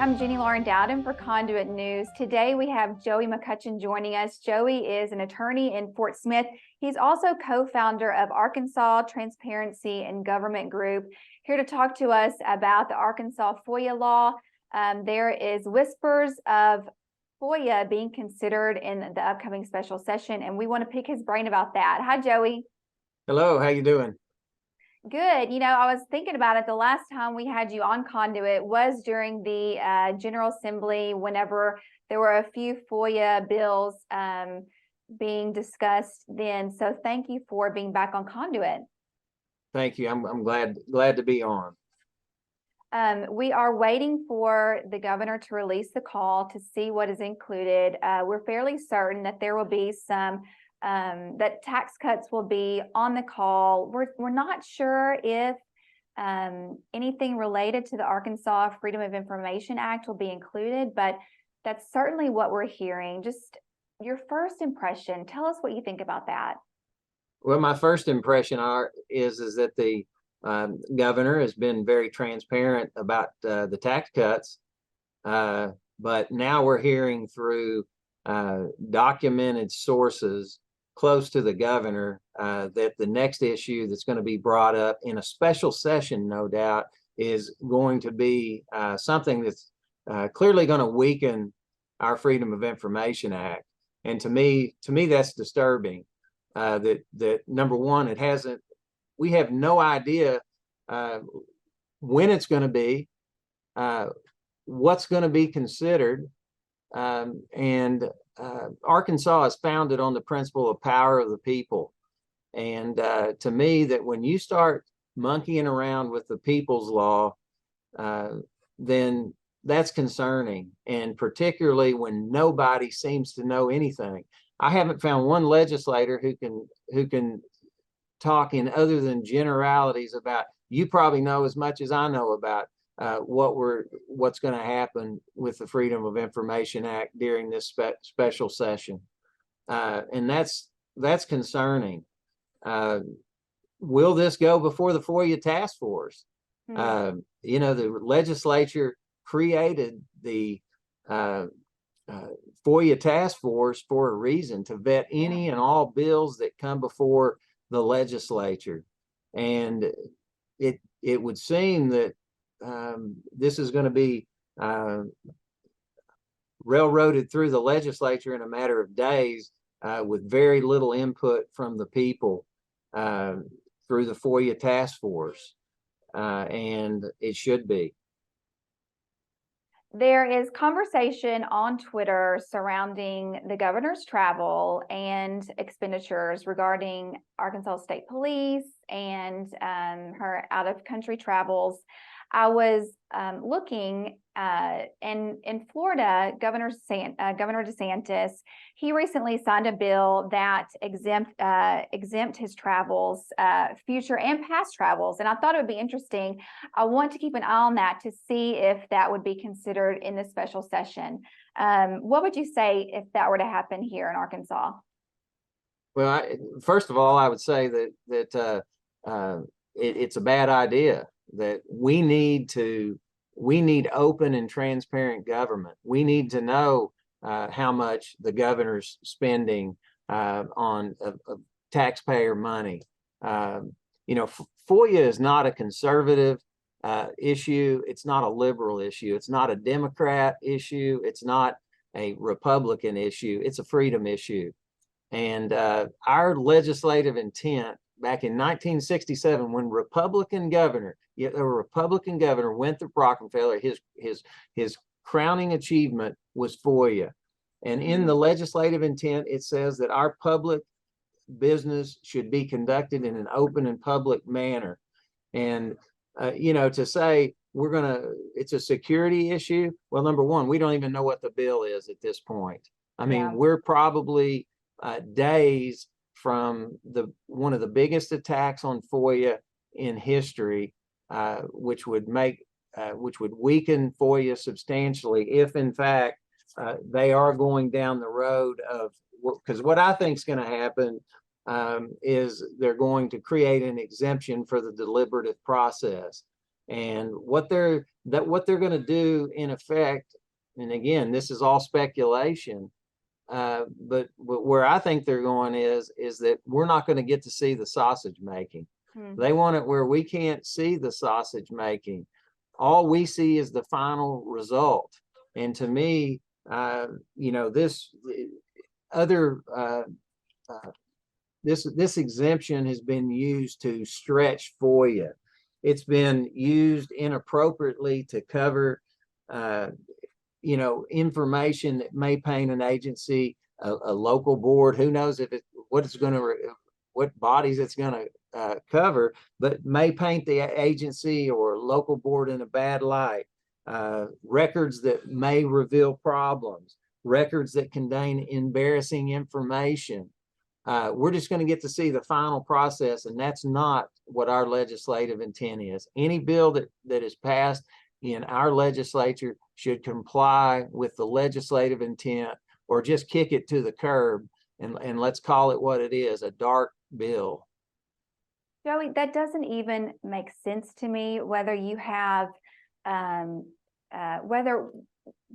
I'm Jenny Lauren Dowden for Conduit News. Today we have Joey Mccutchen joining us. Joey is an attorney in Fort Smith. He's also co-founder of Arkansas Transparency and Government Group, here to talk to us about the Arkansas FOIA law. There is whispers of FOIA being considered in the upcoming special session, and we want to pick his brain about that. Hi, Joey. Hello, how you doing? Good. You know, I was thinking about it. The last time we had you on Conduit was during the General Assembly, whenever there were a few FOIA bills being discussed then. So thank you for being back on Conduit. Thank you. I'm glad to be on. We are waiting for the governor to release the call to see what is included. We're fairly certain that there will be some that tax cuts will be on the call. We're not sure if anything related to the Arkansas Freedom of Information Act will be included, but that's certainly what we're hearing. Just your first impression, tell us what you think about that. Well, my first impression is that the governor has been very transparent about the tax cuts, but now we're hearing through documented sources close to the governor that the next issue that's going to be brought up in a special session, no doubt, is going to be something that's clearly going to weaken our Freedom of Information Act. And to me, that's disturbing. That number one, we have no idea when it's going to be, what's going to be considered, and Arkansas is founded on the principle of power of the people. And to me, that when you start monkeying around with the people's law, then that's concerning. And particularly when nobody seems to know anything. I haven't found one legislator who can talk in other than generalities about, you probably know as much as I know about what's going to happen with the Freedom of Information Act during this special session, and that's concerning. Will this go before the FOIA task force? You know, the legislature created the FOIA task force for a reason, to vet any and all bills that come before the legislature, and it would seem that this is going to be railroaded through the legislature in a matter of days with very little input from the people through the FOIA task force, and it should be. There is conversation on Twitter surrounding the governor's travel and expenditures regarding Arkansas State Police and her out-of-country travels. I was looking in Florida, Governor DeSantis, he recently signed a bill that exempt his travels, future and past travels. And I thought it would be interesting. I want to keep an eye on that to see if that would be considered in the special session. What would you say if that were to happen here in Arkansas? Well, first of all, I would say that it's a bad idea. That we need open and transparent government. We need to know how much the governor's spending on taxpayer money. You know, FOIA is not a conservative issue. It's not a liberal issue. It's not a Democrat issue. It's not a Republican issue. It's a freedom issue. And our legislative intent back in 1967, when a Republican governor went through Rockefeller, his crowning achievement was FOIA. And in the legislative intent, it says that our public business should be conducted in an open and public manner. And, you know, to say it's a security issue. Well, number one, we don't even know what the bill is at this point. I mean, we're probably days from one of the biggest attacks on FOIA in history, which would weaken FOIA substantially if, in fact, they are going down the road of, because what I think is going to happen is they're going to create an exemption for the deliberative process. And what they're that what they're going to do in effect, and again, this is all speculation, but where I think they're going is that we're not going to get to see the sausage making. They want it where we can't see the sausage making. All we see is the final result. And to me, you know, this exemption has been used to stretch FOIA. It's been used inappropriately to cover, you know, information that may paint an agency, a local board. Who knows if what bodies it's going to cover, but may paint the agency or local board in a bad light. Records that may reveal problems, records that contain embarrassing information. We're just going to get to see the final process, and that's not what our legislative intent is. Any bill that is passed in our legislature should comply with the legislative intent, or just kick it to the curb and let's call it what it is, a dark bill. Joey, that doesn't even make sense to me, whether you have,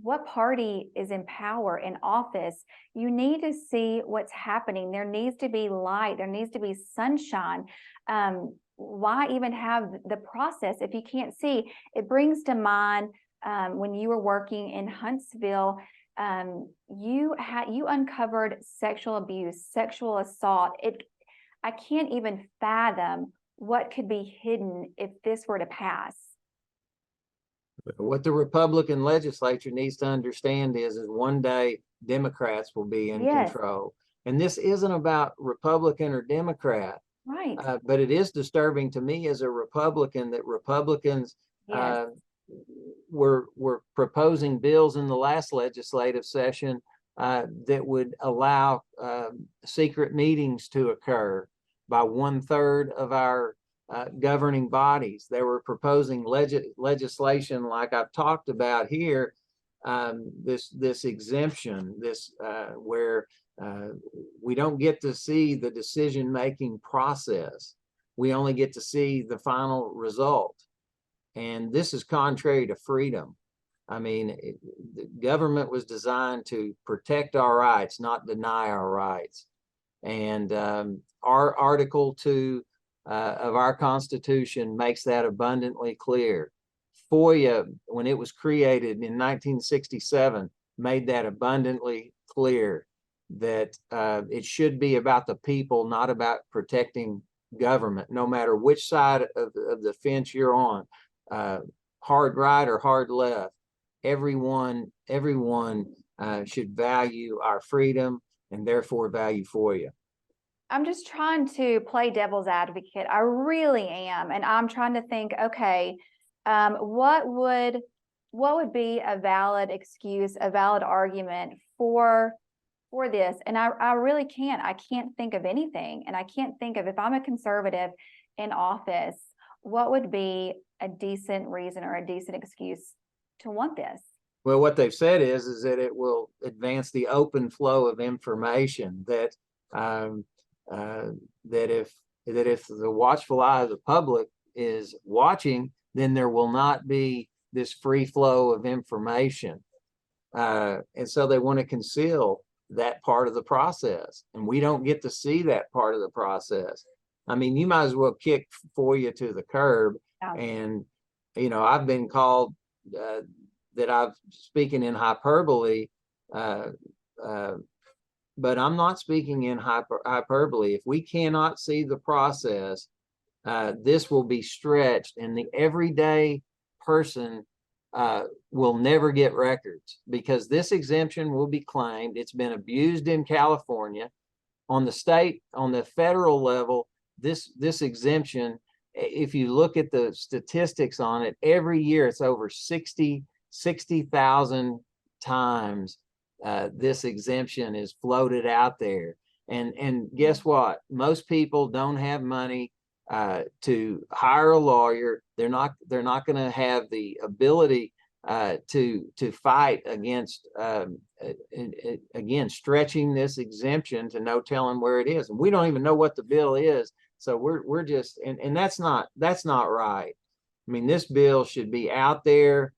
what party is in power, in office. You need to see what's happening. There needs to be light. There needs to be sunshine. Why even have the process if you can't see? It brings to mind when you were working in Huntsville, you uncovered sexual abuse, sexual assault. I can't even fathom what could be hidden if this were to pass. What the Republican legislature needs to understand is one day Democrats will be in control. And this isn't about Republican or Democrat. Right. But it is disturbing to me as a Republican that Republicans were proposing bills in the last legislative session that would allow secret meetings to occur by 1/3 of our governing bodies. They were proposing legislation like I've talked about here, this exemption, where we don't get to see the decision-making process. We only get to see the final result. And this is contrary to freedom. I mean, the government was designed to protect our rights, not deny our rights. And our Article 2 of our Constitution makes that abundantly clear. FOIA, when it was created in 1967, made that abundantly clear, that it should be about the people, not about protecting government, no matter which side of the fence you're on, hard right or hard left. Everyone should value our freedom and therefore value FOIA. I'm just trying to play devil's advocate. I really am. And I'm trying to think, okay, what would be a valid excuse, a valid argument for this? And I really can't. I can't think of anything. And I can't think of, if I'm a conservative in office, what would be a decent reason or a decent excuse to want this? Well, what they've said is that it will advance the open flow of information, that if the watchful eye of the public is watching, then there will not be this free flow of information. And so they want to conceal that part of the process, and we don't get to see that part of the process. I mean, you might as well kick FOIA to the curb. And, you know, I've been called that I'm speaking in hyperbole, but I'm not speaking in hyperbole. If we cannot see the process, this will be stretched, and the everyday person will never get records, because this exemption will be claimed. It's been abused in California. On the federal level, this exemption, if you look at the statistics on it, every year it's over 60,000 times this exemption is floated out there. And guess what? Most people don't have money to hire a lawyer. They're not going to have the ability to fight against again stretching this exemption to no telling where it is. And we don't even know what the bill is. So we're just, and that's not right. I mean, this bill should be out there.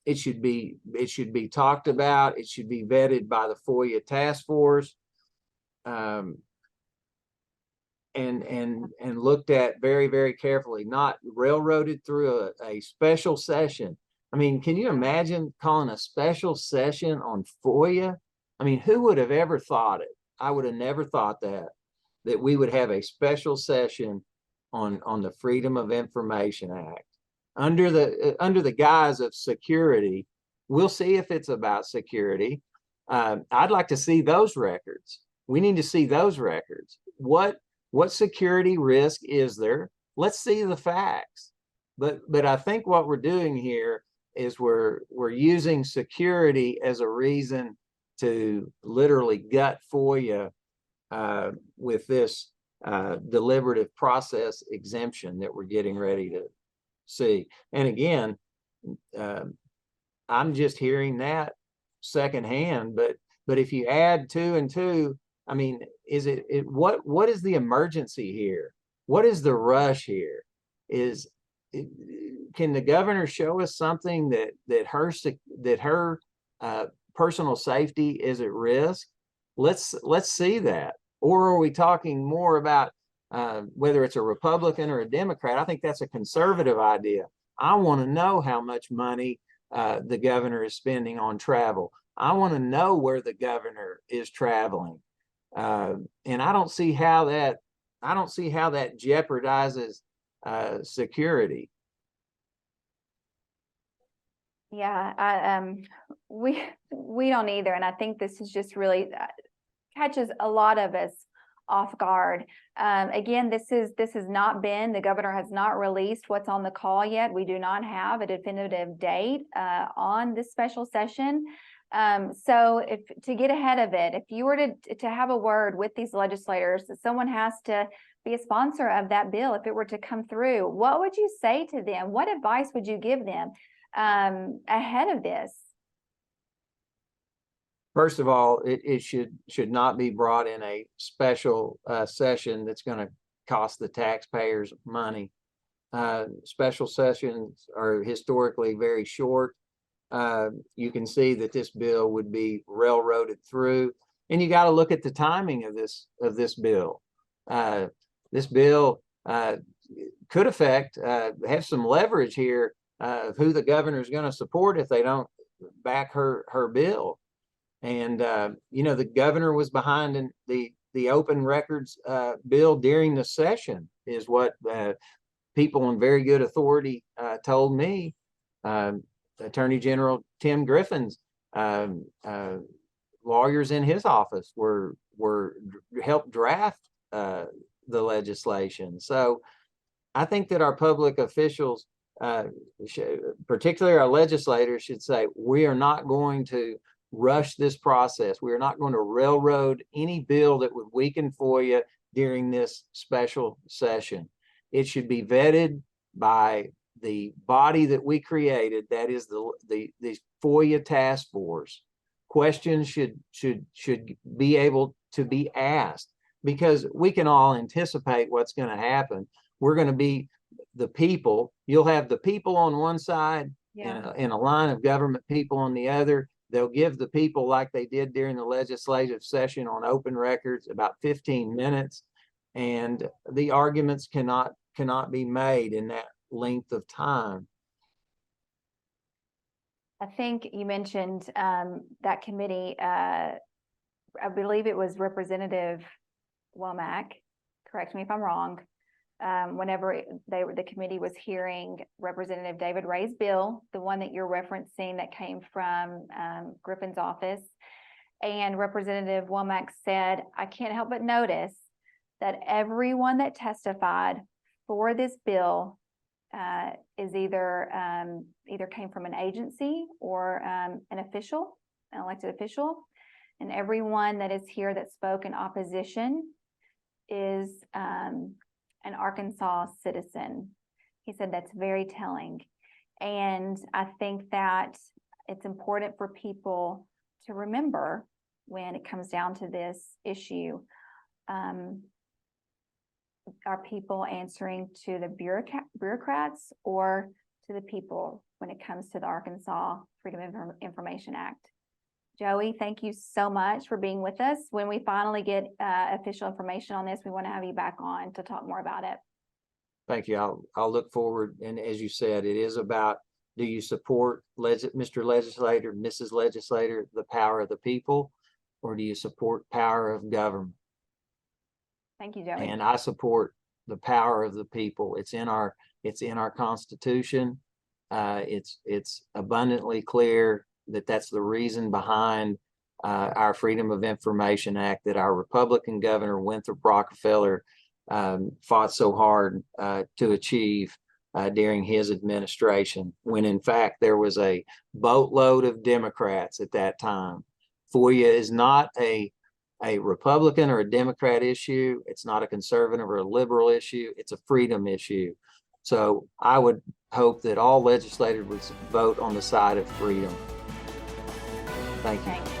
It should be talked about. It should be vetted by the FOIA task force, and looked at very, very carefully, not railroaded through a special session. I mean, can you imagine calling a special session on FOIA? I mean, who would have ever thought it? I would have never thought that we would have a special session on the Freedom of Information Act under the guise of security. We'll see if it's about security. I'd like to see those records. We need to see those records. What security risk is there? Let's see the facts. But I think what we're doing here is we're using security as a reason to literally gut FOIA with this deliberative process exemption that we're getting ready to see. And again, I'm just hearing that secondhand, but if you add 2 and 2, I mean, what is the emergency here? What is the rush here? Can the governor show us something that her personal safety is at risk? Let's see that. Or are we talking more about whether it's a Republican or a Democrat? I think that's a conservative idea. I want to know how much money the governor is spending on travel. I want to know where the governor is traveling. And I don't see how that jeopardizes security. Yeah, we don't either, and I think this is just really catches a lot of us off guard. Again, this has not been, the governor has not released what's on the call yet. We do not have a definitive date on this special session. So to get ahead of it, if you were to have a word with these legislators, someone has to be a sponsor of that bill. If it were to come through, what would you say to them? What advice would you give them ahead of this? First of all, it should not be brought in a special session that's going to cost the taxpayers money. Special sessions are historically very short. You can see that this bill would be railroaded through, and you got to look at the timing of this bill. This bill could have some leverage here of who the governor is going to support if they don't back her bill. And the governor was behind in the open records bill during the session, is what people on very good authority told me. Attorney General Tim Griffin's lawyers in his office were helped draft the legislation. So I think that our public officials, particularly our legislators, should say, we are not going to rush this process. We are not going to railroad any bill that would weaken FOIA during this special session. It should be vetted by the body that we created, that is the FOIA task force. Questions should be able to be asked, because we can all anticipate what's going to happen. We're going to be the people. You'll have the people on one side, yeah, and a line of government people on the other. They'll give the people, like they did during the legislative session on open records, about 15 minutes, and the arguments cannot be made in that length of time. I think you mentioned that committee. I believe it was Representative Womack. Correct me if I'm wrong. Whenever the committee was hearing Representative David Ray's bill, the one that you're referencing that came from Griffin's office, and Representative Womack said, I can't help but notice that everyone that testified for this bill is either came from an agency or an elected official, and everyone that is here that spoke in opposition is an Arkansas citizen. He said that's very telling. And I think that it's important for people to remember when it comes down to this issue. are people answering to the bureaucrats or to the people when it comes to the Arkansas Freedom of Information Act? Joey, thank you so much for being with us. When we finally get official information on this, we want to have you back on to talk more about it. Thank you. I'll look forward. And as you said, it is about, do you support Mr. Legislator, Mrs. Legislator, the power of the people, or do you support power of government? Thank you, Joey. And I support the power of the people. It's in our Constitution. It's abundantly clear that that's the reason behind our Freedom of Information Act that our Republican governor, Winthrop Rockefeller, fought so hard to achieve during his administration, when in fact there was a boatload of Democrats at that time. FOIA is not a Republican or a Democrat issue. It's not a conservative or a liberal issue. It's a freedom issue. So I would hope that all legislators would vote on the side of freedom. Thank you.